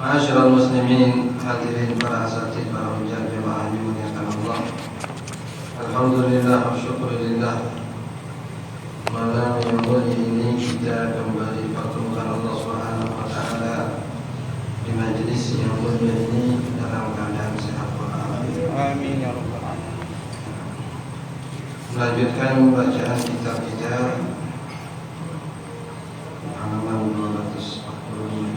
Ma'asyiral muslimin, hadirin para asatidz, para hujjah jamaah dimuliakan Allah. Alhamdulillah wa syukurillah, malam yang mulia ini kita kembali pertemukan Allah Subhanahu wa taala di majelis yang mulia ini dalam keadaan sehat walafiat. Amin ya rabbal alamin. Melanjutkan bacaan kitab kita halaman 245.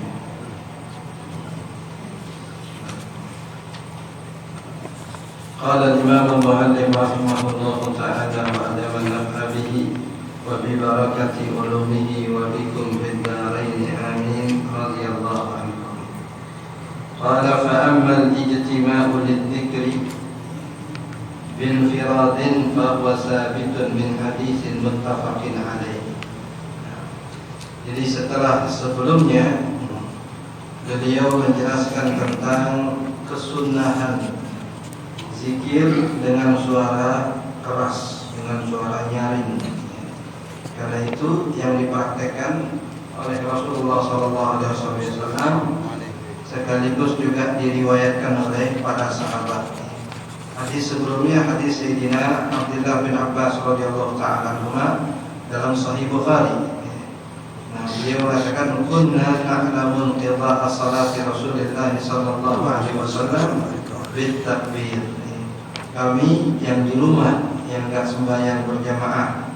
Qala al-imam al-muallif rahimahullahu ta'ala wa adama naf'a bihi wa bi barakati ulumihi wa bikum fid darain amin radhiyallahu anhu. Qala fa amma al-ijtima'u lidh-dhikri binfiradin fa huwa sabitun min haditsin muttafaqin alaih. Jadi sebelumnya beliau menjelaskan tentang kesunahan zikir dengan suara keras, dengan suara nyaring. Karena itu yang dipraktekkan oleh Rasulullah SAW, sekaligus juga diriwayatkan oleh para sahabat. Hadis sebelumnya hadis Sayyidina Abdullah bin Abbas radhiyallahu ta'ala anhuma dalam Sahih Bukhari. Nah, beliau mengatakan kunna na'lamu qira'a salati Rasulillah sallallahu alaihi wasallam bit takbir. Kami yang di rumah yang enggak sembahyang berjamaah,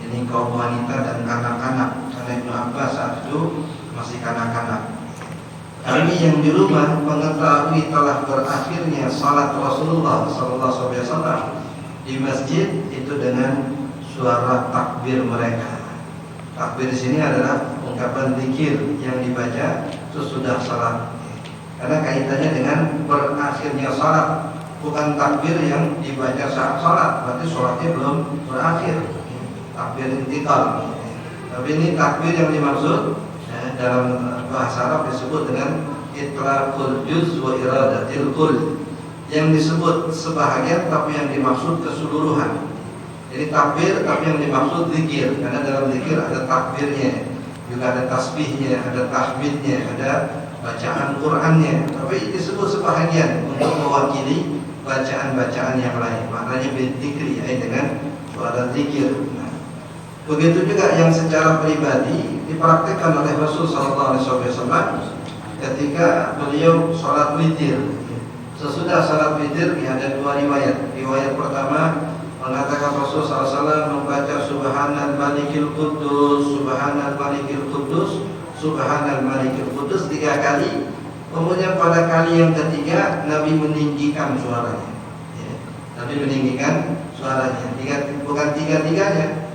ini kaum wanita dan kanak-kanak, karena Ibnu Abbas saat itu masih kanak-kanak. Kami yang di rumah mengetahui telah berakhirnya salat Rasulullah sallallahu alaihi wasallam di masjid itu dengan suara takbir mereka. Takbir di sini adalah ungkapan zikir yang dibaca sesudah salat. Karena kaitannya dengan berakhirnya salat, bukan takbir yang dibaca saat salat, berarti salatnya belum berakhir. Takbir intiqal. Tapi ini takbir yang dimaksud dalam bahasa Arab disebut dengan itlaqul juz wa iradatil kull. Yang disebut sebahagian tapi yang dimaksud keseluruhan. Jadi takbir tapi yang dimaksud zikir, karena dalam zikir ada takbirnya, juga ada tasbihnya, ada tahmidnya, ada bacaan Qur'annya. Tapi disebut sebahagian untuk mewakili bacaan-bacaan yang lain. Maknanya berzikri, yaitu dengan suara zikir. Nah, begitu juga yang secara pribadi dipraktikkan oleh Rasul sallallahu alaihi wasallam ketika beliau salat witir. Sesudah salat witir ada dua riwayat. Riwayat pertama mengatakan Rasul sallallahu alaihi wasallam membaca Subhanal Malikil Quddus, Subhanal Malikil Quddus, Subhanal Malikil Quddus 3 kali. Kemudian pada kali yang ketiga Nabi meninggikan suaranya. Nabi meninggikan suaranya. Bukan tiga-tiganya,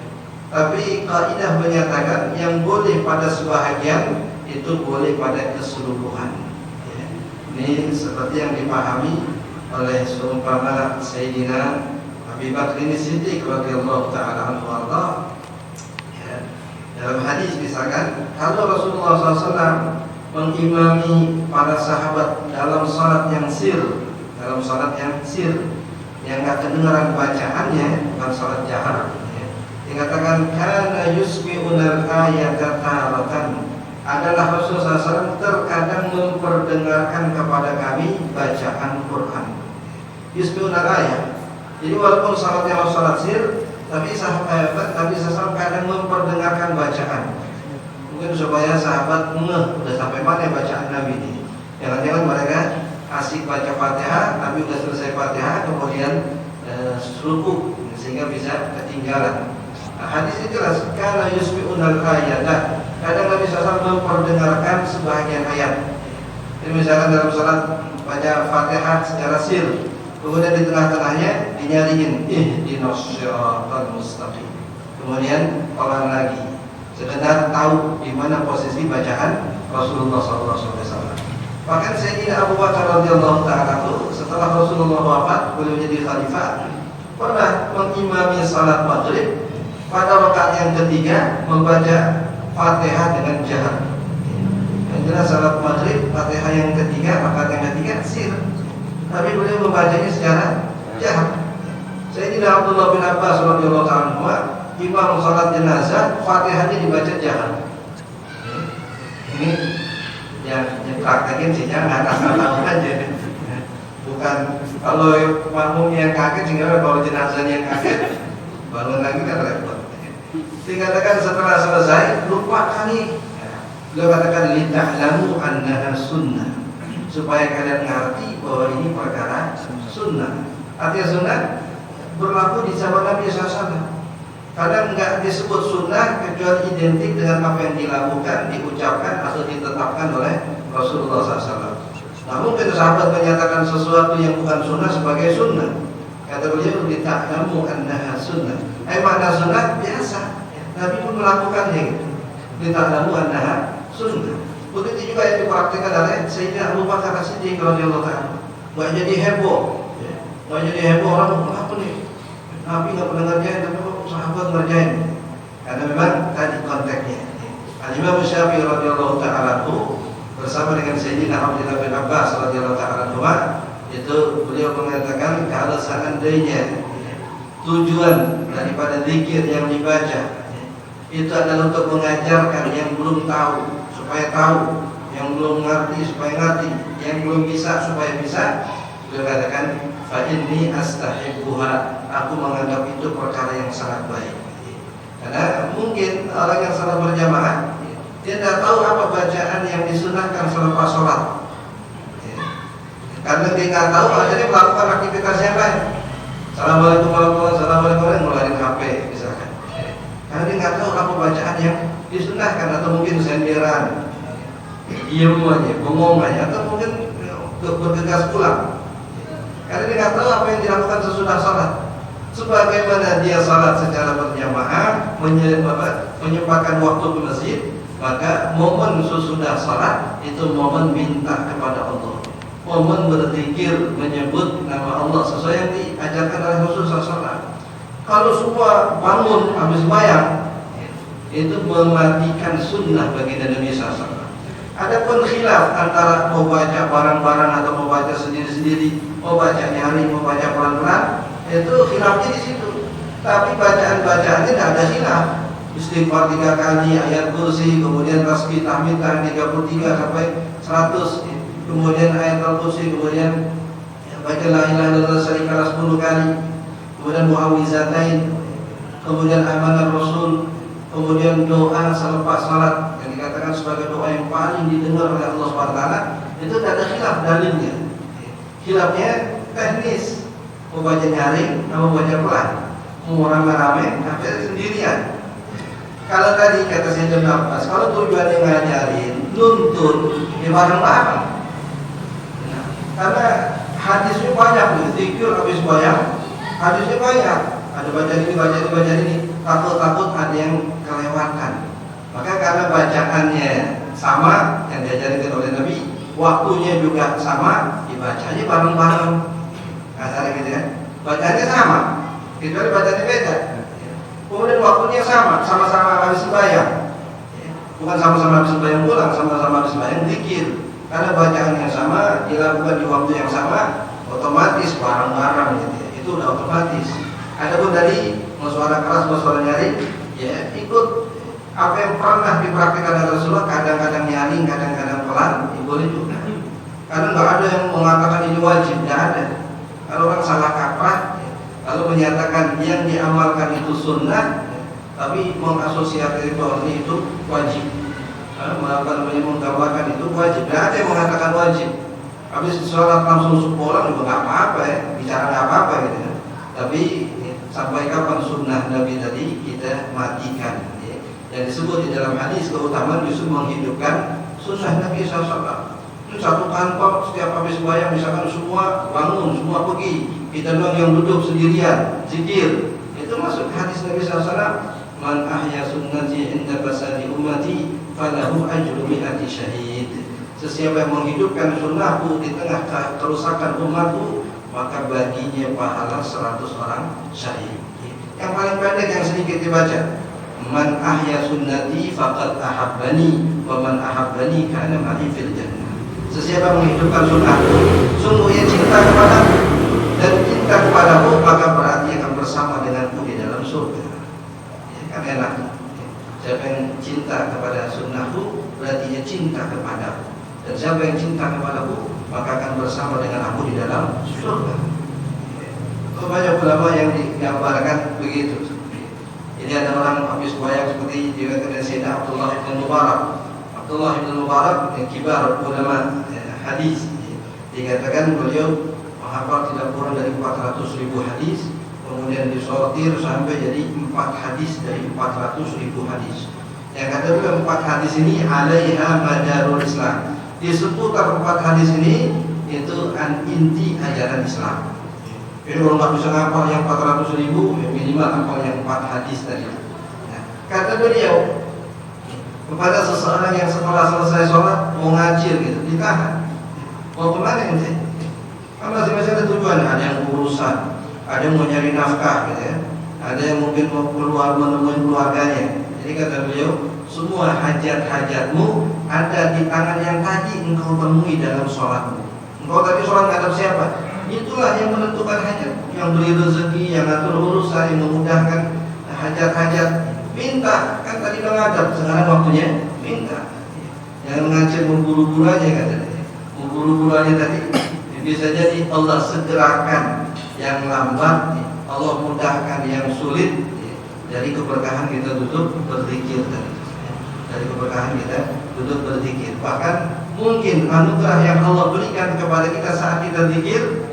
tapi kaidah menyatakan yang boleh pada sebahagian itu boleh pada keseluruhan. Ini seperti yang dipahami oleh seumpama Sayyidina Abu Bakar Siddiq radhiyallahu ta'ala anhu warḍah. Dalam hadis misalkan, kalau Rasulullah SAW mengimami para sahabat dalam salat yang sir, yang enggak kedengaran bacaannya, bukan salat jahar. Dikatakan kana yusmi'unal ayata taratan, adalah Rasulullah SAW terkadang memperdengarkan kepada kami bacaan Quran. Yusmi'unal ayat. Jadi walaupun salatnya salat sir, tapi sahabat kadang memperdengarkan bacaan. Mungkin supaya sahabat udah sampai mana bacaan Nabi ini. Jangan-jangan mereka asik baca Fatihah, Nabi udah selesai Fatihah, kemudian rukuk, sehingga bisa ketinggalan. Nah, hadis ini jelas, kana yusmi'unal ayata. Kadang Nabi SAW memperdengarkan sebahagian ayat. Jadi misalkan dalam salat baca Fatihah secara sir, kemudian di tengah-tengahnya dinyaringin ihdinas siratal mustaqim. Kemudian pelan lagi, sekedar tahu di mana posisi bacaan Rasulullah SAW. Bahkan Sayyidina Abu Bakar radhiyallahu ta'ala setelah Rasulullah wafat, beliau menjadi khalifah, pernah mengimami salat maghrib. Pada rakaat yang ketiga membaca Fatihah dengan jahar. Yang jelas salat maghrib Fatihah yang ketiga, rakaat yang ketiga sir, tapi beliau membacanya secara jahar. Sayyidina Abdullah bin Abbas radhiyallahu anhu, imam salat jenazah, Fatihahnya dibaca jahar. Ini yang praktekin sih jangan asal-asal aja. Bukan kalau makmum yang kaget sehingga kalau jenazahnya yang kaget bangun lagi kan repot. Dikatakan setelah selesai lupa kali. Beliau katakan lita'lamu annaha sunnah, supaya kalian ngerti bahwa ini perkara sunnah. Artinya sunnah berlaku di zaman Nabi SAW. Kadang enggak disebut sunnah kecuali identik dengan apa yang dilakukan, diucapkan atau ditetapkan oleh Rasulullah SAW. Namun ketika sahabat menyatakan sesuatu yang bukan sunnah sebagai sunnah, kata beliau lita'lamu annaha sunnah. Makna sunnah biasa, Nabi pun melakukannya gitu. Lita'lamu annaha sunnah. Begitu juga yang dipraktikkan oleh Sayyidina Abu Bakar As-Siddiq radhiyallahu ta'ala. Enggak jadi heboh, enggak jadi heboh orang apa nih? Nabi enggak pernah ngerjain, tapi sahabat ngerjain. Karena memang tadi konteksnya. Al-Imam Syafi'i radhiyallahu ta'ala bersama dengan Sayyidina Abdullah bin Abbas radhiyallahu ta'ala itu beliau mengatakan kalau seandainya tujuan daripada zikir yang dibaca itu adalah untuk mengajarkan yang belum tahu supaya tahu, yang belum ngerti supaya ngerti, yang belum bisa supaya bisa, beliau katakan fa inni astahibbuha, aku menganggap itu perkara yang sangat baik. Karena mungkin orang yang salat berjamaah dia tidak tahu apa bacaan yang disunahkan selepas sholat. Karena dia tidak tahu, akhirnya melakukan aktivitas yang lain. Assalamualaikum warahmatullahi wabarakatuh, assalamualaikum ngeluarin HP misalkan. Karena dia tidak tahu apa bacaan yang disunahkan, atau mungkin senderan, diem aja, bengong aja, atau mungkin bergegas pulang. Karena dia tidak tahu apa yang dilakukan sesudah sholat. Sebagaimana dia sholat secara berjamaah, menyempatkan waktu ke masjid, maka momen sesudah salat itu momen minta kepada Allah, momen berzikir menyebut nama Allah sesuai yang diajarkan oleh Rasulullah SAW. Kalau semua bangun habis sembahyang itu mematikan sunnah bagi Nabi SAW. Adapun khilaf antara mau baca bareng-bareng atau mau baca sendiri-sendiri, mau baca nyari, mau baca pelan-pelan, itu khilafnya di situ. Tapi bacaan-bacaannya tidak ada khilaf. Istighfar 3 kali, ayat kursi, kemudian tasbih tahmid 33 sampai 100, kemudian ayat al-kursi, kemudian baca la ilaha illallah syarikalah 10 kali, kemudian muawwizatain, kemudian amanah rasul, kemudian doa selepas salat yang dikatakan sebagai doa yang paling didengar oleh Allah SWT. Itu tidak ada khilaf dalilnya. Khilafnya teknis, mau baca nyaring, mau baca pelan, mau rame-rame, tapi sendirian. Kalau tadi kata Sayyidina Abbas, kalau tujuannya ngajarin, nuntun, ya bareng-bareng. Nah, karena hadisnya banyak, zikir habis banyak, hadisnya banyak. Ada baca ini, baca ini, baca ini. Takut-takut ada yang kelewatan. Maka karena bacaannya sama yang diajarkan oleh Nabi, waktunya juga sama, dibacanya bareng-bareng. Kasarnya gitu kan? Bacaannya sama, kecuali bacaannya beda. Kemudian waktunya sama, sama-sama habis sembahyang. Bukan sama-sama habis sembahyang pulang, sama-sama habis sembahyang zikir. Karena bacaan yang sama dilakukan di waktu yang sama, otomatis bareng-bareng gitu ya. Itu udah otomatis. Adapun dari mau suara keras, mau suara nyaring, ya ikut apa yang pernah dipraktikkan oleh Rasulullah. Kadang-kadang nyaring, kadang-kadang pelan, ya boleh juga. Karena nggak ada yang mengatakan ini wajib, nggak ada. Kalau orang salah kaprah, lalu menyatakan yang diamalkan itu sunnah, tapi mengasosiasikan itu wajib, menggambarkan itu wajib. Tidak ada yang mengatakan wajib. Habis sholat langsung pulang juga nggak apa-apa ya, bicara nggak apa-apa gitu ya. Tapi sampai kapan sunnah Nabi tadi kita matikan ya. Yang disebut di dalam hadis keutamaan justru menghidupkan sunnah Nabi SAW. Itu satu kantor setiap habis sembahyang misalkan semua bangun, semua pergi, kita doang yang duduk sendirian zikir. Itu masuk hadis Nabi SAW. Man ahya sunnati inda fasadi ummati falahu ajru mi'ati syahid. Sesiapa yang menghidupkan sunnahku di tengah kerusakan umatku, maka baginya pahala 100 orang syahid. Yang paling pendek yang sedikit dibaca, man ahya sunnati faqad ahabbani wa man ahabbani kana ma'i fil jannah. Sesiapa menghidupkan sunnahku, sungguh ia cinta kepadaku, dan cinta kepadaku maka berarti akan bersama denganku di dalam surga. Ya, kan enak. Siapa yang cinta kepada sunnahku berarti ia cinta kepadaku, Dan siapa yang cinta kepadaku, maka akan bersama dengan aku di dalam surga. Banyak ulama yang digambarkan begitu. Ini ada orang habis wayang seperti diriwayatkan Sayyidina Abdullah bin Mubarak. Abdullah bin Mubarak yang kibar ulama hadis. Dikatakan beliau menghafal tidak kurang dari 400.000 hadis, kemudian disortir sampai jadi 4 hadis dari 400.000 hadis. Yang kata beliau 4 hadis ini alaiha madarul Islam. Di seputar 4 hadis ini itu inti ajaran Islam. Jadi kalau nggak bisa ngapal yang 400.000, ya minimal ngapal yang 4 hadis tadi. Nah, kata beliau kepada seseorang yang setelah selesai sholat mau ngajir gitu, ditahan. Mau kemana ente? Kan masing-masing ada tujuan. Ada yang urusan, ada yang mau nyari nafkah gitu ya, ada yang mungkin mau keluar menemui keluarganya. Jadi kata beliau, semua hajat-hajatmu ada di tangan yang tadi engkau temui dalam sholatmu. Engkau tadi sholat menghadap siapa? Itulah yang menentukan hajat, yang beri rezeki, yang atur urusan, yang memudahkan hajat-hajat. Minta, kan tadi menghadap, sekarang waktunya minta. Jangan ngajak memburu-buru aja katanya. Memburu-buru aja tadi. Bisa jadi Allah segerakan yang lambat, Allah mudahkan yang sulit. Dari keberkahan kita duduk berzikir tadi. Dari keberkahan kita duduk berzikir. Bahkan mungkin anugerah yang Allah berikan kepada kita saat kita zikir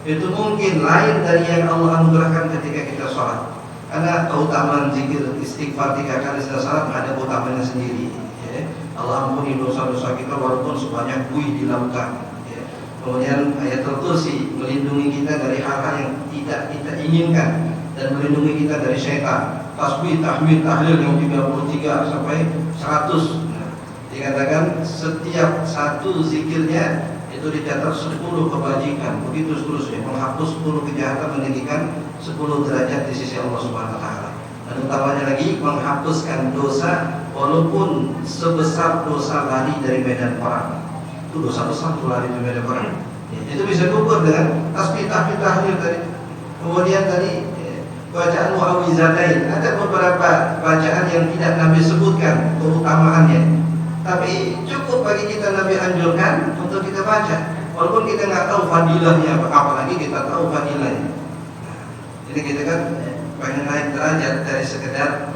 itu mungkin lain dari yang Allah anugerahkan ketika kita sholat. Karena keutamaan zikir istighfar 3 kali setelah sholat ada keutamaannya sendiri ya. Allah ampuni dosa-dosa kita walaupun sebanyak buih di lautan ya. Kemudian ayatul kursi melindungi kita dari hal-hal yang tidak kita inginkan dan melindungi kita dari syaitan. Tasbih, tahmid, tahlil yang 33 sampai 100. Nah, dikatakan setiap satu zikirnya itu dicatat 10 kebajikan, begitu seterusnya, menghapus 10 kejahatan, meninggikan 10 derajat di sisi Allah Subhanahu wa taala. Dan utamanya lagi menghapuskan dosa walaupun sebesar dosa lari dari medan perang. Itu dosa besar tuh lari dari medan perang. Ya, itu bisa diukur dengan tasbih, tahmid, tahlil tadi. Kemudian tadi bacaan mu'awwizatain. Ada beberapa bacaan yang tidak Nabi sebutkan keutamaannya, tapi cukup bagi kita Nabi anjurkan untuk kita baca. Walaupun kita nggak tahu fadilahnya apa, apalagi kita tahu fadilahnya. Nah, jadi kita kan pengen naik derajat dari sekedar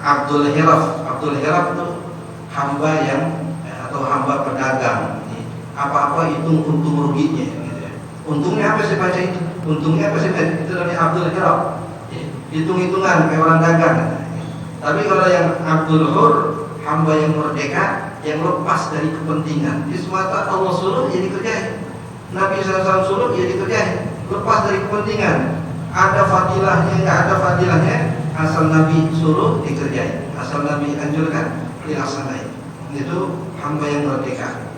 Abdul Hiraf. Abdul Hiraf itu hamba yang atau hamba pedagang. Apa-apa hitung untung ruginya. Gitu ya. Untungnya apa sih baca itu? Untungnya apa sih baca? Itu namanya Abdul Hiraf. Hitung-hitungan kayak orang dagang. Tapi kalau yang Abdul Hur, hamba yang merdeka, yang lepas dari kepentingan. Di semata Allah suruh ya dikerjain, Nabi SAW suruh ya dikerjain, lepas dari kepentingan. Ada fadilahnya, nggak ada fadilahnya, asal Nabi suruh dikerjain, asal Nabi anjurkan dilaksanain. Itu hamba yang merdeka.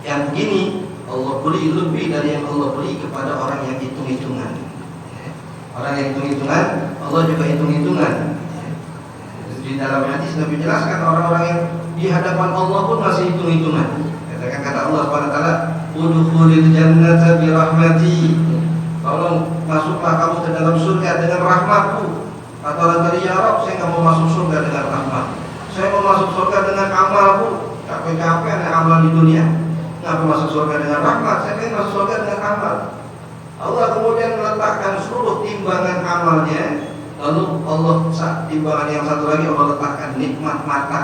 Yang begini Allah beri lebih dari yang Allah beri kepada orang yang hitung-hitungan. Orang yang hitung-hitungan, Allah juga hitung-hitungan. Di dalam hadis Nabi jelaskan orang-orang yang di hadapan Allah pun masih hitung-hitungan. Kata Allah SWT, udkhulil jannata bi rahmati. Tolong masuklah kamu ke dalam surga dengan rahmatku. Kata orang tadi, ya Rabb, saya nggak mau masuk surga dengan rahmat. Saya mau masuk surga dengan amalku. Capek-capek ada amal di dunia. Nggak mau masuk surga dengan rahmat. Saya ingin masuk surga dengan amal. Allah kemudian meletakkan seluruh timbangan amalnya. Lalu Allah timbangan yang satu lagi Allah letakkan nikmat mata.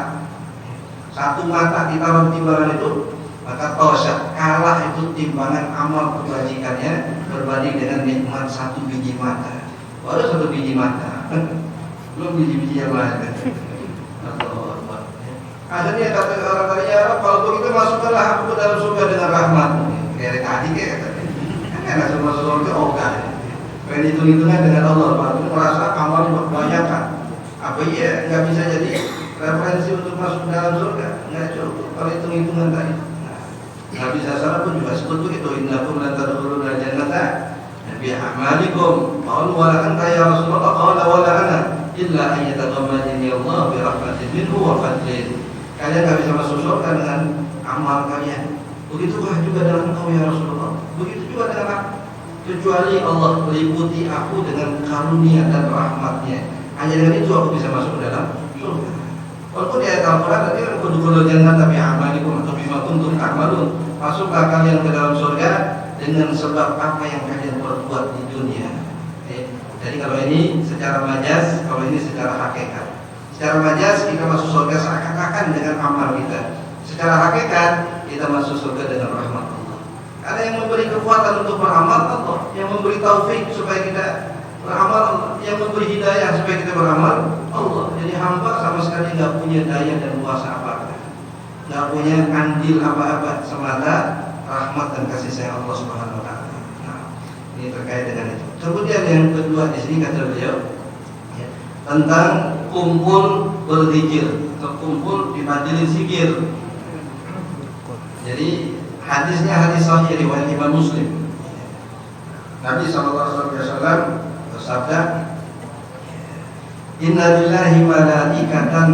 Satu mata ditaruh timbangan itu, maka tosyak kalah itu timbangan amal kebajikannya berbanding dengan nikmat 1 biji mata. Baru 1 biji mata, belum biji-biji yang lain. Akhirnya kata orang tadi, ya Rabb, kalau begitu masukkanlah aku ke dalam surga dengan rahmat-Mu. Kayak tadi kayak langsung masuk surga, oh kan? Pengen hitung-hitungan dengan Allah, baru merasa amalnya kebanyakan. Apa iya nggak bisa jadi referensi untuk masuk dalam surga? Nggak cukup kalau hitung-hitungan tadi. Nabi SAW pun juga sebut begitu, innakum lan tadkhulul jannata bi a'malikum. Qalu wa la anta ya Rasulullah, qala wa la ana illa an yataghammadani Allah bi rahmatin minhu wa fadlin. Kalian nggak bisa masuk surga dengan amal kalian. Begitukah juga dengan engkau ya Rasulullah? Begitu juga dengan aku. Kecuali Allah meliputi aku dengan karunia dan rahmatnya. Hanya dengan itu aku bisa masuk ke dalam surga. Walaupun di ayat Al-Quran tadi udkhulul jannata bi'amalikum atau bima kuntum ta'malun, masuklah kalian ke dalam surga dengan sebab apa yang kalian perbuat di dunia. Jadi kalau ini secara majaz, kalau ini secara hakikat. Secara majaz kita masuk surga seakan-akan dengan amal kita. Secara hakikat kita masuk surga dengan rahmat Allah. Ada yang memberi kekuatan untuk beramal Allah, yang memberi taufik supaya kita beramal Allah, yang memberi hidayah supaya kita beramal Allah. Jadi hamba sama sekali nggak punya daya dan kuasa apa-apa, nggak punya andil apa-apa, semata rahmat dan kasih sayang Allah Subhanahu Wa Taala. Nah, ini terkait dengan itu. Kemudian yang kedua di sini kata beliau ya, tentang kumpul berzikir atau kumpul di majelis zikir. Jadi hadisnya hadis sahih riwayat Imam Muslim. Nabi SAW bersabda, Inna lillahi malaikatan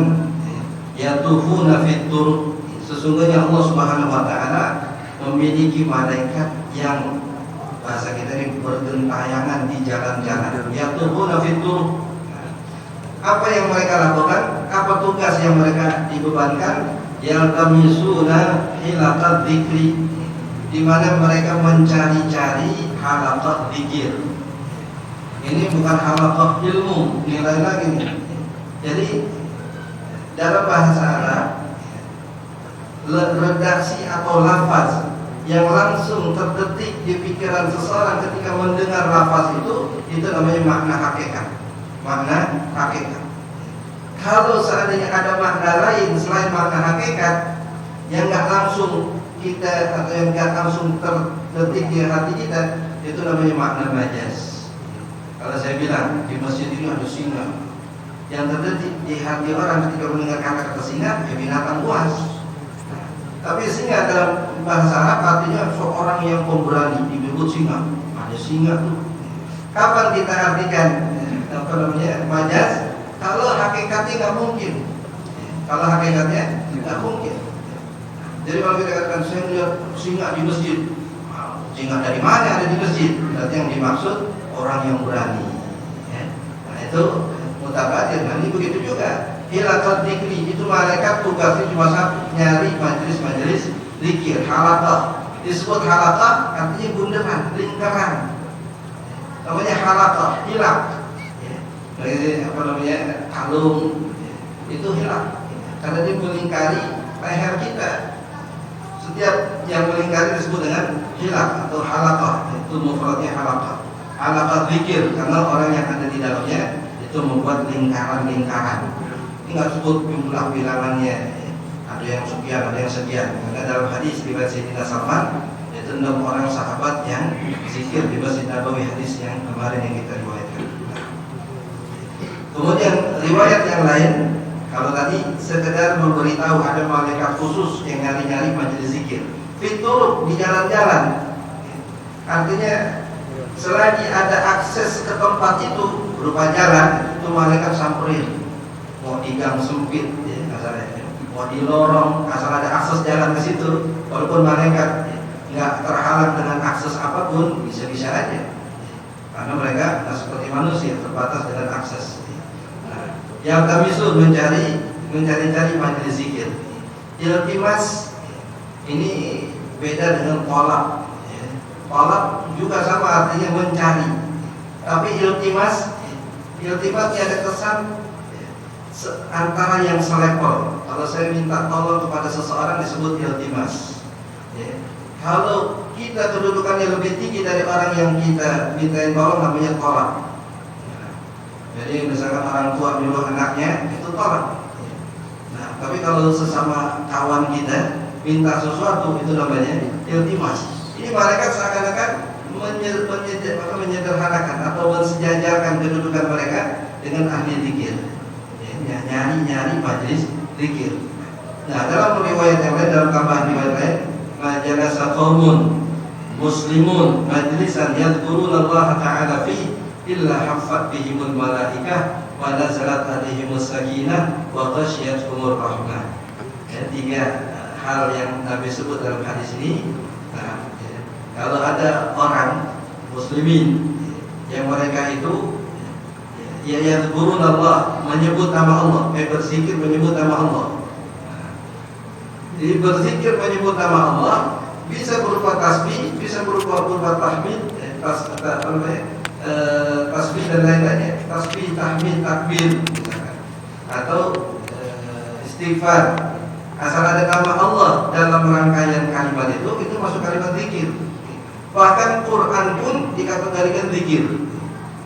yatufuna fit turuq. Sesungguhnya Allah Subhanahu Wa Taala memiliki malaikat yang bahasa kita ini bergentayangan di jalan-jalan. Yatufuna fit turuq. Apa yang mereka lakukan? Apa tugas yang mereka dibebankan? Yaltamisuna hilaqat dzikri, di mana mereka mencari-cari halaqah zikir. Ini bukan halaqah ilmu, nilai lagi nih. Jadi dalam bahasa Arab, redaksi atau lafaz yang langsung terdetik di pikiran seseorang ketika mendengar lafaz itu namanya makna hakikat. Makna hakikat. Kalau seandainya ada makna lain selain makna hakikat yang nggak langsung kita atau yang nggak langsung terdetik di hati kita, itu namanya makna majaz. Kalau saya bilang di masjid ini ada singa, yang terdetik di hati orang ketika mendengar kata-kata singa, ya binatang buas. Tapi singa dalam bahasa Arab artinya seorang yang pemberani, disebut singa. Ada singa tuh. Kapan kita artikan apa namanya majaz? Kalau hakikatnya nggak mungkin. Kalau hakikatnya nggak mungkin. Jadi kalau kita katakan saya melihat singa di masjid, singa dari mana ada di masjid? Berarti yang dimaksud orang yang berani. Nah itu mutabadir. Nah ini begitu juga. Hilaqat dzikri, itu malaikat tugasnya cuma satu, nyari majelis-majelis zikir, halaqah. Disebut halaqah artinya bunderan, lingkaran. Namanya halaqah, hilaq. Apa namanya, kalung itu hilang karena dia melingkari leher kita. Setiap yang melingkari disebut dengan hilang atau halaqah, itu mufradnya halaqah. Halaqah zikir karena orang yang ada di dalamnya itu membuat lingkaran-lingkaran. Ini nggak sebut jumlah bilangannya, ada yang sekian, ada yang sekian. Karena dalam hadis riwayat Sayyidina Salman itu 6 orang sahabat yang zikir di Masjid Nabawi, hadis yang kemarin yang kita riwayatkan. Kemudian riwayat yang lain, kalau tadi sekedar memberitahu ada malaikat khusus yang nyari-nyari majelis zikir. Fitur di jalan-jalan, artinya selagi ada akses ke tempat itu berupa jalan, itu malaikat samperin. Mau di gang sempit, ya, kasarnya, mau di lorong, asal ada akses jalan ke situ, walaupun malaikat nggak terhalang dengan akses apapun, bisa-bisa aja. Karena mereka nggak seperti manusia, terbatas dengan akses. Yang kami suruh mencari-cari majelis zikir. Iltimas ini beda dengan tolak. Tolak juga sama artinya mencari. Tapi iltimas ada kesan antara yang selevel. Kalau saya minta tolong kepada seseorang disebut iltimas. Kalau kita kedudukannya lebih tinggi dari orang yang kita mintain tolong, namanya tolak. Jadi misalkan orang tua nyuruh anaknya, itu tolak. Nah, tapi kalau sesama kawan kita minta sesuatu, itu namanya iltimas. Ini malaikat seakan-akan menyederhanakan atau mensejajarkan kedudukan mereka dengan ahli zikir. Nyari-nyari majelis zikir. Nah, dalam riwayat yang lain, dalam tambahan riwayat lain, majalasa qaumun muslimun majlisan yadhkuruna Allah Ta'ala fi illa haffat bihimul malaikah wa nazalat alaihimus sakinah wa ghasyiyatuhumur rahmah. Tiga hal yang Nabi sebut dalam hadis ini. Nah, kalau ada orang muslimin yang mereka itu Ya yadhkurun Allah, menyebut nama Allah, berzikir menyebut nama Allah. Jadi berzikir menyebut nama Allah bisa berupa tasbih, bisa berupa tahmid, tasbih dan lain-lainnya, tasbih, tahmid, takbir misalkan, atau istighfar. Asal ada nama Allah dalam rangkaian kalimat itu masuk kalimat zikir. Bahkan Quran pun dikategorikan zikir.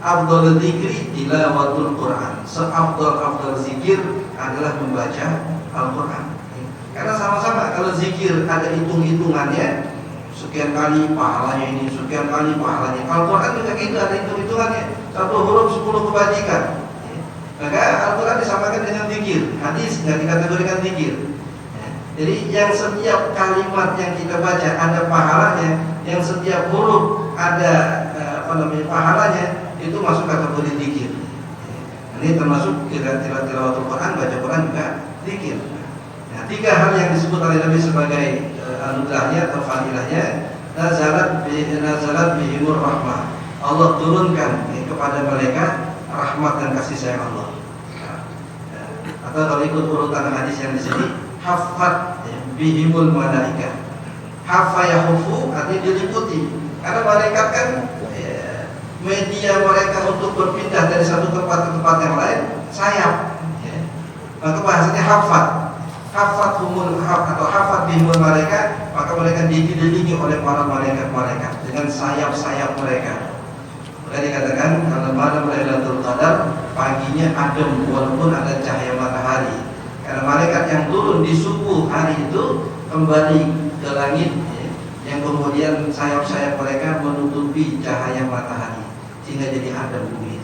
Afdhalul dzikri tilawatul Quran. Seafdal zikir adalah membaca Al-Quran. Karena sama-sama kalau zikir ada hitung-hitungannya, sekian kali pahalanya ini, sekian kali pahalanya. Al-Quran juga gitu, ada hitung-hitungannya. Satu huruf 10 kebajikan. Maka Al-Quran disamakan dengan zikir. Hadis nggak dikategorikan zikir. Jadi yang setiap kalimat yang kita baca ada pahalanya, yang setiap huruf ada pahalanya, itu masuk kategori zikir. Ini termasuk tilawatul Quran, baca Quran juga zikir. Nah, 3 hal yang disebut oleh Nabi sebagai anugerahnya atau fadilahnya, nazalat bihimur rahmah. Allah turunkan kepada mereka rahmat dan kasih sayang Allah. Atau kalau ikut urutan hadis yang di sini, hafat bihimul malaika. Hafa yahufu artinya diliputi. Karena malaikat kan media mereka untuk berpindah dari satu tempat ke tempat yang lain sayap. Maka bahasanya hafat humul atau hafat bihimul malaika, maka mereka dikelilingi oleh para malaikat dengan sayap-sayap mereka. Maka dikatakan kalau malam Lailatul Qadar paginya adem walaupun ada cahaya matahari. Karena malaikat yang turun di subuh hari itu kembali ke langit, yang kemudian sayap-sayap mereka menutupi cahaya matahari sehingga jadi adem bumi.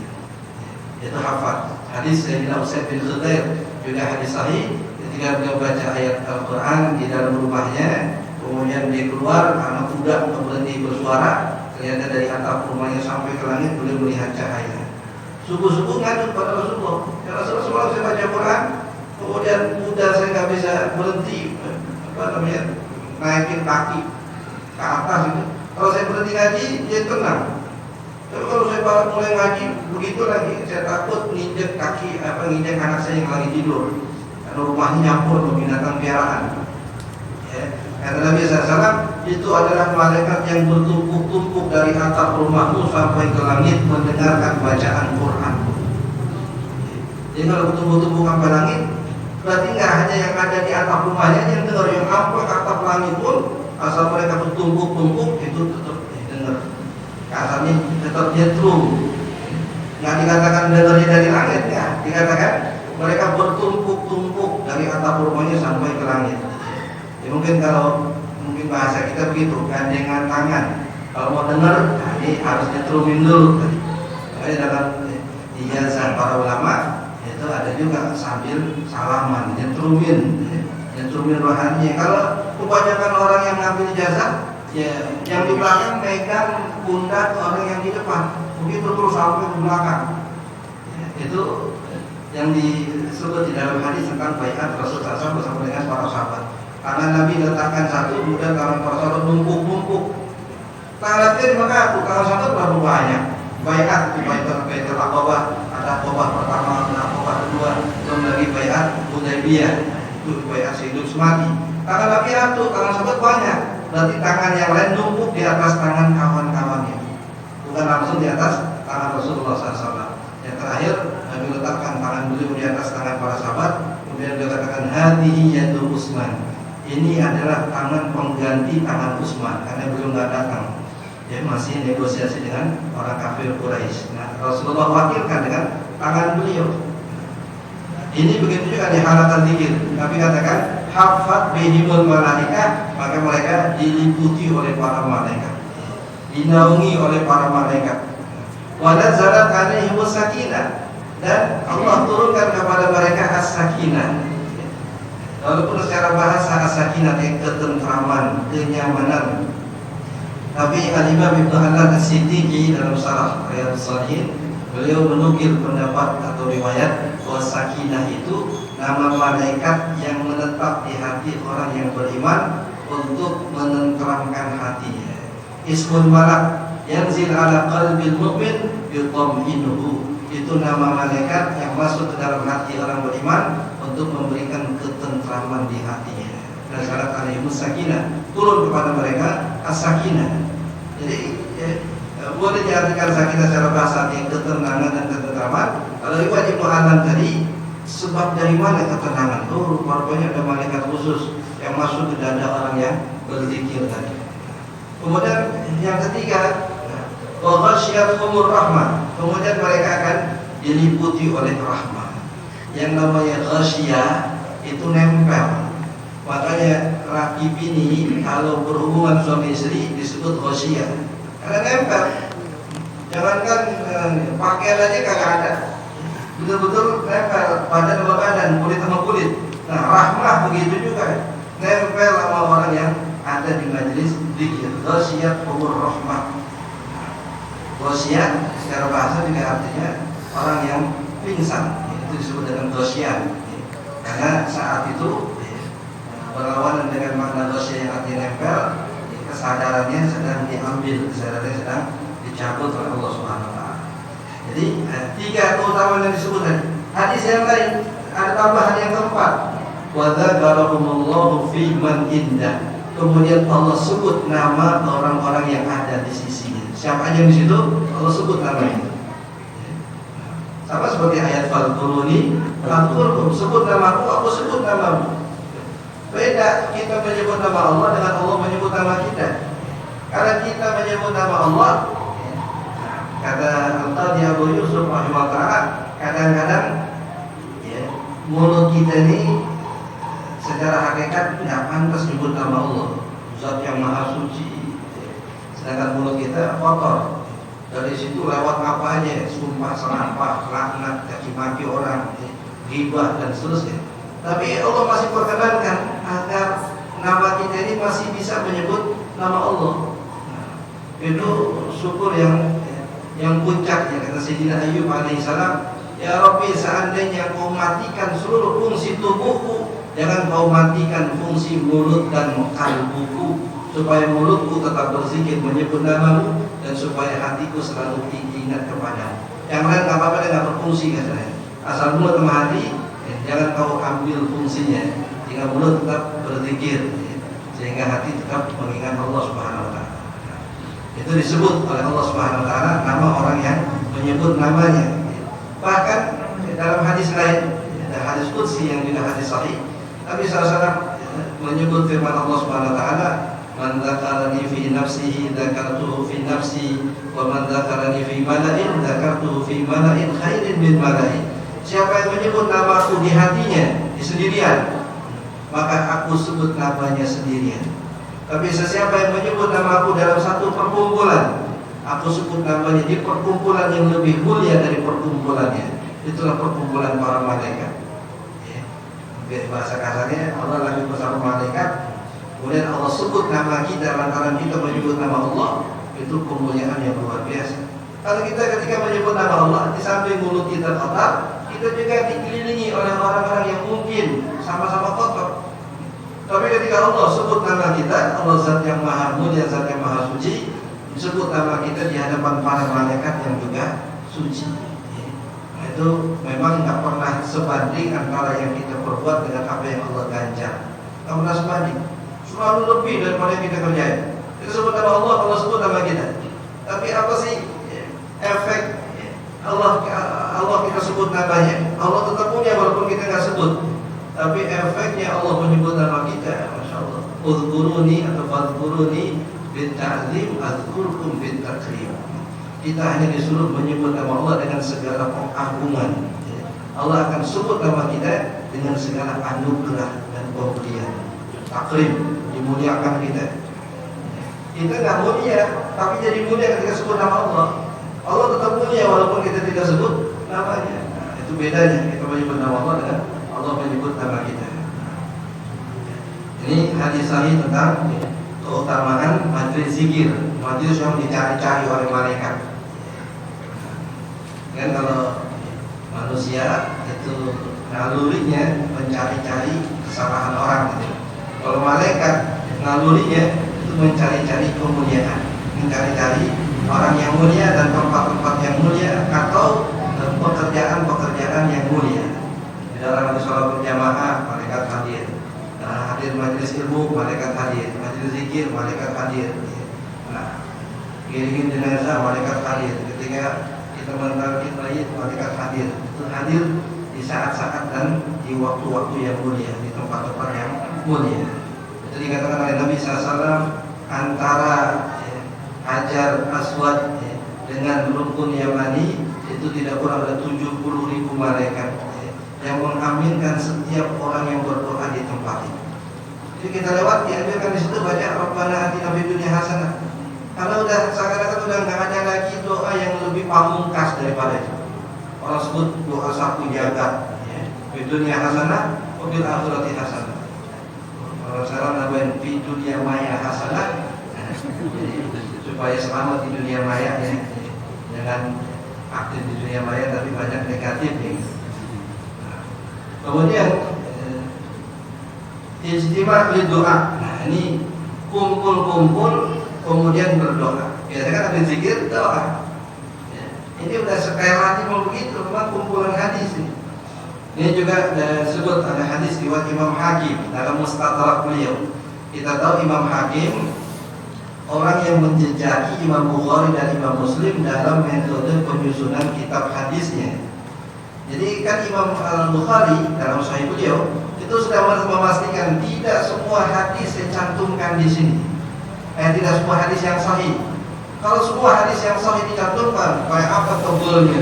Itu hafal. Hadis Sayyidina Usaid bin Khudair juga hadis sahih, ketika beliau baca ayat Al-Quran di dalam rumahnya, kemudian dia keluar, anak kuda berhenti bersuara, ternyata dari atap rumahnya sampai ke langit beliau melihat cahaya. Subuh-subuh ngadu pada Rasulullah, ya Rasulullah, saya baca Quran, kemudian kuda saya nggak bisa berhenti, naikin kaki ke atas itu. Kalau saya berhenti ngaji, dia tenang. Tapi kalau saya mulai ngaji begitu lagi, saya takut nginjek kaki nginjek anak saya yang lagi tidur. Karena rumahnya nyampur dengan binatang piaraan. Ya. Kata Nabi SAW, itu adalah malaikat yang bertumpuk-tumpuk dari atap rumahmu sampai ke langit mendengarkan bacaan Quran. Jadi kalau bertumpuk-tumpuk sampai langit, berarti nggak hanya yang ada di atap rumahnya yang dengar, yang sampai ke atap langit pun, asal mereka bertumpuk-tumpuk itu tetap dengar. Kasarnya tetap nyetrum. Nggak dikatakan dengarnya dari langit, ya. Dikatakan mereka bertumpuk-tumpuk dari atap rumahnya sampai ke langit. Ya, mungkin bahasa kita begitu, gandengan tangan. Kalau mau dengar, ini harus nyetrumin dulu. Makanya dalam ijazah para ulama itu ada juga sambil salaman, nyetrumin rohaninya. Kalau kebanyakan orang yang ngambil ijazah, ya yang di belakang megang pundak orang yang di depan, begitu terus sampai ke belakang. Ya, itu yang disebut di dalam hadis tentang baiat Rasulullah SAW bersama dengan para sahabat. Tangan Nabi letakkan satu, kemudian tangan para sahabat numpuk. Tangan kiri maka aku, tangan satu berapa banyak. Baiat itu baiat Aqabah, ada Aqabah pertama, ada Aqabah kedua, belum lagi baiat Hudaybiyah, itu baiat hidup semati. Tangan Nabi satu, tangan sahabat banyak. Berarti tangan yang lain numpuk di atas tangan kawan-kawannya, bukan langsung di atas tangan Rasulullah SAW. Yang terakhir Nabi letakkan tangan beliau di atas tangan para sahabat, kemudian beliau katakan hadihi yadu Utsman. Ini adalah tangan pengganti tangan Utsman karena beliau nggak datang. Dia masih negosiasi dengan orang kafir Quraisy. Nah, Rasulullah wakilkan dengan tangan beliau. Ini begitu juga di halaqah zikir. Nabi katakan hafat bihimul malaika, maka mereka diliputi oleh para malaikat, dinaungi oleh para malaikat. Wa nazalat alaihimus sakinah, dan Allah turunkan kepada mereka as-sakinah. Walaupun secara bahasa as-sakinah yang ketentraman, kenyamanan. Tapi Al-Imam Ibnu Hajar As-Siddiqi dalam Syarah Riyadhus Shalihin, beliau menukil pendapat atau riwayat bahwa sakinah itu nama malaikat yang menetap di hati orang yang beriman untuk menenteramkan hatinya. Ismul malak yanzil ala qalbil mu'min yutam'inuhu. Itu nama malaikat yang masuk ke dalam hati orang beriman untuk memberikan ketentraman di hatinya. Dan syarat alaihimus sakinah, turun kepada mereka as-sakinah. Jadi boleh diartikan sakinah secara bahasa yang ketenangan dan ketentraman. Kalau riwayat Ibnu Alam tadi, sebab dari mana ketenangan? Oh, rupanya ada malaikat khusus yang masuk ke dada orang yang berzikir tadi. Kemudian yang ketiga, wa ghasyiyatuhumur rahmah. Kemudian mereka akan diliputi oleh rahmah. Yang namanya ghasyiyah itu nempel. Makanya laki bini kalau berhubungan suami istri disebut ghasyiyah. Karena nempel. Jangankan pakaian aja kagak ada. Betul-betul nempel badan sama badan, kulit sama kulit. Nah, rahmah begitu juga. Nempel sama orang yang ada di majelis zikir. Ghasyiyatuhumur rahmah. Ghasyiyah secara bahasa juga artinya orang yang pingsan. Itu disebut dengan ghasyiyah. Karena saat itu berlawanan dengan makna ghasyiyah yang artinya nempel, kesadarannya sedang diambil, kesadarannya sedang dicabut oleh Allah Subhanahu wa taala. Jadi tiga keutamaan yang disebut tadi. Hadis yang lain ada tambahan yang keempat. Wa dzakarahumullahu fi man indah. Kemudian Allah sebut nama orang-orang yang ada di sisinya. Siapa aja di situ Allah sebut namanya. Sama seperti ayat fadhkuruni fadhkurkum, sebut namaku, aku sebut namamu. Beda kita menyebut nama Allah dengan Allah menyebut nama kita. Karena kita menyebut nama Allah, kata Al-Qadhi Abu Yusuf rahimahullah, kadang-kadang mulut kita ini secara hakikat tidak pantas menyebut nama Allah, Zat yang Maha Suci. Sedangkan mulut kita kotor. Dari situ lewat apa aja, sumpah serapah, laknat, caci maki orang, ghibah dan seterusnya. Tapi Allah masih perkenankan agar nama kita ini masih bisa menyebut nama Allah. Itu syukur yang puncaknya. Kata Sayyidina Ayyub alaihissalam, ya Rabbi, seandainya kau matikan seluruh fungsi tubuhku, jangan kau matikan fungsi mulut dan kalbuku, supaya mulutku tetap berzikir menyebut namamu, dan supaya hatiku selalu ingat kepadamu. Yang lain tak apa-apa, dia tidak berfungsi katanya. Asal mulut sama hati jangan kau ambil fungsinya, sehingga mulut tetap berzikir, sehingga hati tetap mengingat Allah Subhanahu wa taala. Itu disebut oleh Allah Subhanahu wa taala nama orang yang menyebut namanya. Bahkan dalam hadis lain, ada hadis qudsi yang juga hadis sahih, Nabi SAW menyebut firman Allah Subhanahu wa taala, "Man dzakarani fi nafsihi dzakartuhu fi nafsi, wa man dzakarani fi mala'in dzakartuhu fi mala'in khairin min mala'in." Siapa yang menyebut namaku di hatinya, di sendirian, maka aku sebut namanya sendirian. Tapi sesiapa yang menyebut namaku dalam satu perkumpulan, aku sebut namanya di perkumpulan yang lebih mulia dari perkumpulannya. Itulah perkumpulan para malaikat. Bahasa kasarnya, Allah lagi bersama malaikat, kemudian Allah sebut nama kita lantaran kita menyebut nama Allah, itu kemuliaan yang luar biasa. Kalau kita ketika menyebut nama Allah, di samping mulut kita kotor, kita juga dikelilingi oleh orang-orang yang mungkin sama-sama kotor. Tapi ketika Allah sebut nama kita, Allah Zat yang Maha Mulia, Zat yang Maha Suci, disebut nama kita di hadapan para malaikat yang juga suci. Nah, itu memang tidak pernah sebanding antara yang kita perbuat dengan apa yang Allah ganjar. Tidak pernah sebanding. Selalu lebih daripada yang kita kerjain. Kita sebut nama Allah, Allah sebut nama kita. Tapi apa sih efek Allah kita sebut namanya? Allah tetap punya walaupun kita nggak sebut. Tapi efeknya Allah menyebut nama kita, masya Allah. Udhkuruni atau fadhkuruni bitta'zim azkurkum bittakrim. Kita hanya disuruh menyebut nama Allah dengan segala pengagungan. Allah akan sebut nama kita dengan segala anugerah dan pemberian. Takrim, dimuliakan kita. Kita nggak mulia, tapi jadi mulia ketika sebut nama Allah. Allah tetap mulia walaupun kita tidak sebut namanya. Nah, itu bedanya kita menyebut nama Allah dengan Allah menyebut nama kita. Ini hadis sahih tentang keutamaan majlis zikir, majlis yang dicari-cari oleh malaikat. Kan kalau manusia itu nalurinya mencari-cari kesalahan orang gitu. Kalau malaikat nalurinya itu mencari-cari kemuliaan, mencari-cari orang yang mulia dan tempat-tempat yang mulia, atau majelis ilmu, malaikat hadir. Majelis zikir, malaikat hadir. Nah, iringin jenazah, malaikat hadir. Ketika kita mentalkin mayit, malaikat hadir. Itu hadir di saat-saat dan di waktu-waktu yang mulia, di tempat-tempat yang mulia. Itu dikatakan oleh Nabi SAW, antara Hajar Aswad dengan rukun Yamani itu tidak kurang ada 70.000 malaikat yang mengaminkan setiap orang yang berdoa di tempat itu. Jadi kita lewat diambilkan di situ banyak Rabbana atina fid dunya hasanah. Kalau udah seakan-akan udah nggak ada lagi doa yang lebih pamungkas daripada itu. Orang sebut doa sapu jagat, fid dunya hasanah, wa fil akhirati hasanah. Kalau sekarang nambahin fid dunya maya hasanah, supaya selamat di dunia maya ya. Jangan aktif di dunia maya tapi banyak negatif ya. Kemudian ijtima' doa. Nah, ini kumpul-kumpul kemudian berdoa. Biasanya kan ada zikir doa. Ya. Ini udah sekali mau begitu, memang kumpulan hadis ini. Ini juga disebut ada hadis riwayat Imam Hakim dalam Mustadrak beliau. Kita tahu Imam Hakim orang yang menjejaki Imam Bukhari dan Imam Muslim dalam metode penyusunan kitab hadisnya. Jadi kan Imam Al-Bukhari dalam Sahih beliau itu sudah memastikan tidak semua hadis dicantumkan di sini. Tidak semua hadis yang sahih. Kalau semua hadis yang sahih dicantumkan, kayak apa tebelnya?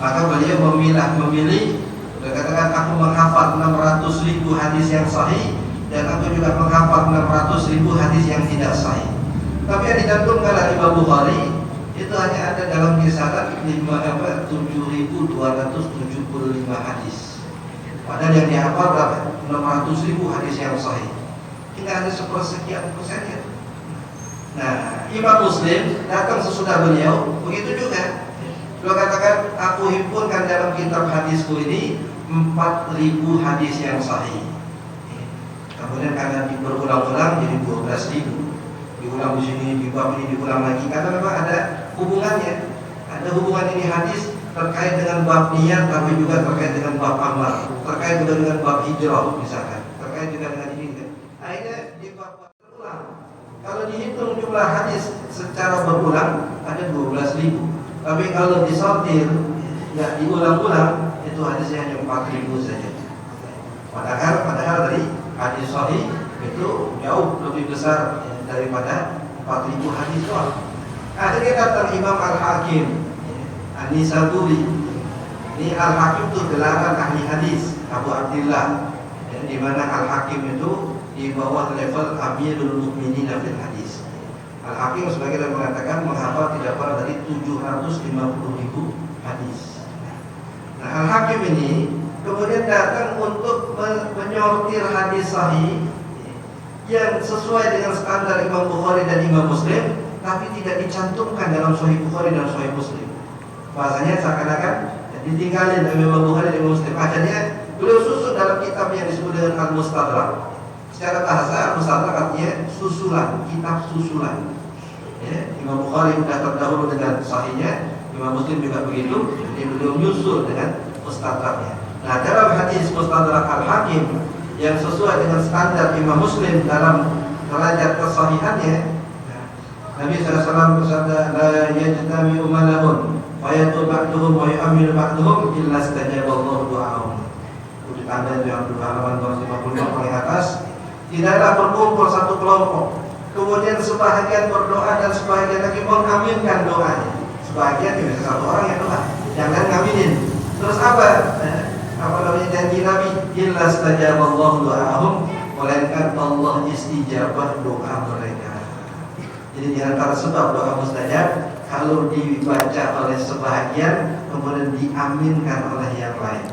Maka beliau memilih, katakan aku menghafal 600.000 hadis yang sahih dan aku juga menghafal 600.000 hadis yang tidak sahih. Tapi yang dicantumkan oleh Imam Bukhari itu hanya ada dalam kisaran 7.275 hadis. Padahal yang dihafal berapa? 600.000 hadis yang sahih. Tidak ada sepersekian persennya. Nah, Imam Muslim datang sesudah beliau, begitu juga. Beliau katakan, aku himpunkan dalam kitab hadisku ini 4.000 hadis yang sahih. Kemudian karena berulang-ulang jadi 12.000. Diulang di sini, di bab ini diulang lagi karena memang ada hubungannya. Ada hubungan ini hadis terkait dengan bab niat tapi juga terkait dengan bab amal, terkait juga dengan bab hijrah misalkan, terkait juga dengan ini. Akhirnya di bab berulang. Kalau dihitung jumlah hadis secara berulang ada 12.000. Tapi kalau disortir nggak diulang-ulang itu hadisnya hanya 4.000 saja. Padahal dari hadis sahih itu jauh lebih besar daripada 4.000 hadis doang. Akhirnya datang Imam Al-Hakim An-Nisaburi. Ini Al-Hakim itu gelaran ahli hadis Abu Abdillah, di mana Al-Hakim itu di bawah level Amirul Mukminin fil hadis. Al-Hakim sebagai yang mengatakan menghafal tidak kurang dari 750.000 hadis. Nah, Al-Hakim ini kemudian datang untuk menyortir hadis sahih yang sesuai dengan standar Imam Bukhari dan Imam Muslim, tapi tidak dicantumkan dalam Sahih Bukhari dan Sahih Muslim. Bahasanya seakan-akan ditinggalin oleh Imam Bukhari dan Imam Muslim. Akhirnya beliau susun dalam kitab yang disebut dengan Al-Mustadrak. Secara bahasa Al-Mustadrak artinya susulan, kitab susulan. Ya, Imam Bukhari sudah terdahulu dengan sahihnya, Imam Muslim juga begitu. Jadi beliau menyusul dengan Mustadraknya. Nah, dalam hadis Mustadrak Al-Hakim yang sesuai dengan standar Imam Muslim dalam derajat kesahihannya, Nabi SAW bersabda, la yajtami umalahun fayatu ba'duhum wa yu'amilu ba'duhum illa stajaballahu du'ahum. Itu ditanda di halaman 255 paling atas. Tidaklah berkumpul satu kelompok kemudian sebahagian berdoa dan sebahagian lagi mengaminkan doanya. Sebahagian tidak satu orang yang doa, yang lain ngaminin. Terus apa namanya janji Nabi? Illa stajaballahu du'ahum, melainkan Allah istijabah doa mereka. Jadi di antara sebab doa mustajab kalau dibaca oleh sebahagian kemudian diaminkan oleh yang lain.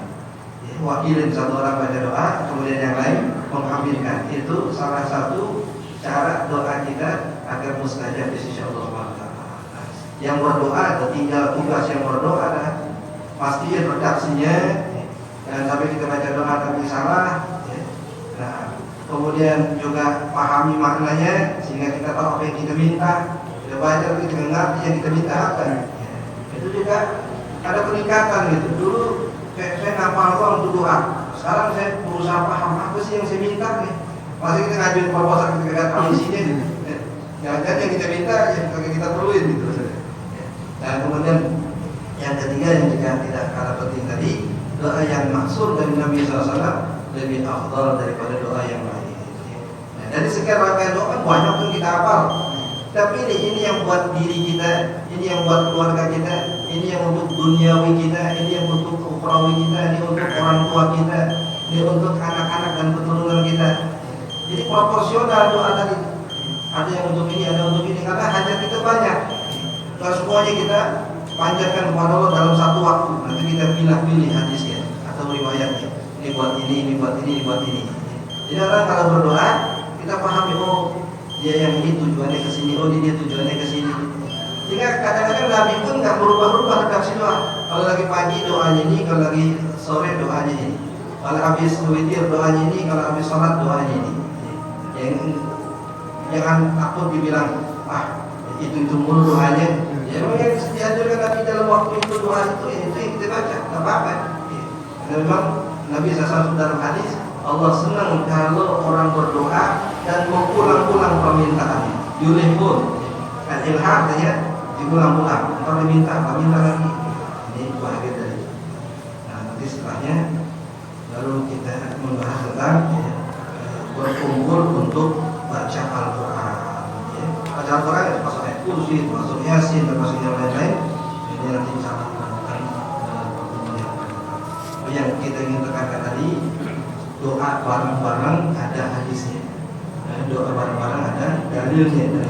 Wakilin satu orang baca doa kemudian yang lain mengaminkan. Itu salah satu cara doa kita agar mustajab di sisi Allah SWT. Yang berdoa atau tinggal tugas yang berdoa adalah pastiin redaksinya, dan sampai kita baca doa tapi salah. Nah, kemudian juga pahami maknanya sehingga kita tahu apa yang kita minta. Kita baca kita ngerti yang kita minta apa. Itu juga ada peningkatan gitu. Dulu saya ngapal doang untuk doa. Sekarang saya berusaha paham apa sih yang saya minta nih. Masih kita ngajuin proposal kita lihat isinya gitu. Jangan-jangan yang kita minta yang kita perluin gitu. Nah kemudian yang ketiga yang juga tidak kalah penting tadi, doa yang maksud dari Nabi SAW lebih afdal daripada doa yang lain. Nah, dari sekian rangkaian doa banyak yang kita hafal. Tapi ini yang buat diri kita, ini yang buat keluarga kita, ini yang untuk duniawi kita, ini yang untuk ukhrawi kita, ini untuk orang tua kita, ini untuk anak-anak dan keturunan kita. Jadi proporsional doa tadi. Ada yang untuk ini, ada untuk ini, karena hajat kita banyak. Kalau semuanya kita panjatkan kepada Allah dalam satu waktu, nanti kita pilih-pilih hadisnya atau riwayatnya. Ini buat ini, ini buat ini, ini buat ini. Jadi orang kalau berdoa, kita pahami, oh dia yang ini tujuannya ke sini, oh dia tujuannya ke sini. Sehingga kadang-kadang Nabi pun nggak berubah-ubah redaksi doa. Kalau lagi pagi doanya ini, kalau lagi sore doanya ini. Kalau habis witir doanya ini, kalau habis sholat doanya ini. Jangan takut dibilang, itu mulu doanya. Ya memang yang dianjurkan Nabi dalam waktu itu doa itu yang kita baca, nggak apa-apa. Karena memang Nabi SAW dalam hadis, Allah senang kalau orang berdoa dan mengulang-ulang permintaannya. Yulihun, kan ilham artinya diulang-ulang. Kalau diminta lagi. Ini bahagia dari itu. Nah nanti setelahnya baru kita membahas tentang berkumpul untuk baca Al-Quran. Baca Al-Quran itu masuk ayat kursi, masuk Yasin, termasuk yang lain-lain. Ini nanti bisa melakukan pertemuan yang akan datang. Yang kita ingin tekankan tadi, doa bareng-bareng ada hadisnya. Doa bareng-bareng ada dalilnya.